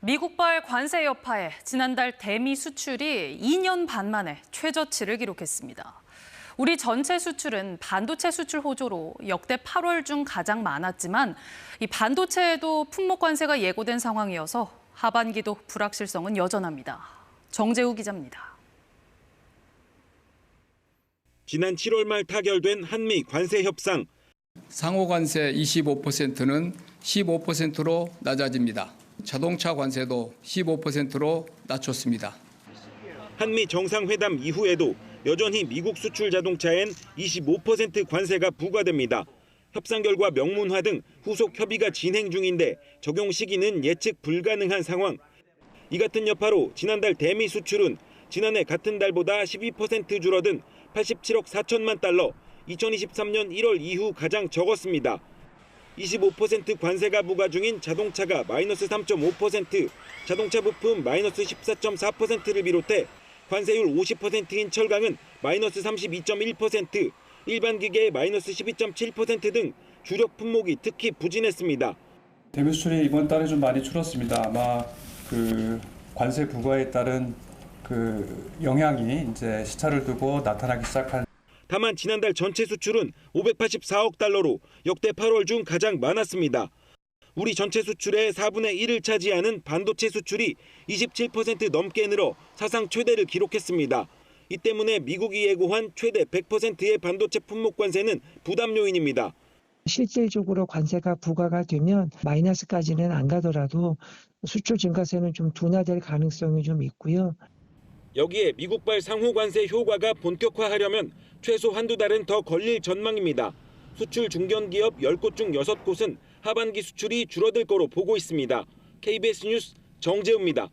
미국발 관세 여파에 지난달 대미 수출이 2년 반 만에 최저치를 기록했습니다. 우리 전체 수출은 반도체 수출 호조로 역대 8월 중 가장 많았지만 이 반도체에도 품목 관세가 예고된 상황이어서 하반기도 불확실성은 여전합니다. 정재우 기자입니다. 지난 7월 말 타결된 한미 관세 협상. 상호 관세 25%는 15%로 낮아집니다. 자동차 관세도 15%로 낮췄습니다. 한미 정상회담 이후에도 여전히 미국 수출 자동차엔 25% 관세가 부과됩니다. 협상 결과 명문화 등 후속 협의가 진행 중인데 적용 시기는 예측 불가능한 상황. 이 같은 여파로 지난달 대미 수출은 지난해 같은 달보다 12% 줄어든 87억 4천만 달러, 2023년 1월 이후 가장 적었습니다. 25% 관세가 부과 중인 자동차가 마이너스 3.5%, 자동차 부품 마이너스 14.4%를 비롯해 관세율 50%인 철강은 마이너스 32.1%, 일반 기계 마이너스 12.7% 등 주력 품목이 특히 부진했습니다. 대미 수출이 이번 달에 좀 많이 줄었습니다. 아마 관세 부과에 따른 영향이 이제 시차를 두고 나타나기 시작한. 다만 지난달 전체 수출은 584억 달러로 역대 8월 중 가장 많았습니다. 우리 전체 수출의 4분의 1을 차지하는 반도체 수출이 27% 넘게 늘어 사상 최대를 기록했습니다. 이 때문에 미국이 예고한 최대 100%의 반도체 품목 관세는 부담 요인입니다. 실질적으로 관세가 부과가 되면 마이너스까지는 안 가더라도 수출 증가세는 좀 둔화될 가능성이 좀 있고요. 여기에 미국발 상호 관세 효과가 본격화하려면 최소 한두 달은 더 걸릴 전망입니다. 수출 중견기업 10곳 중 6곳은 하반기 수출이 줄어들 거로 보고 있습니다. KBS 뉴스 정재우입니다.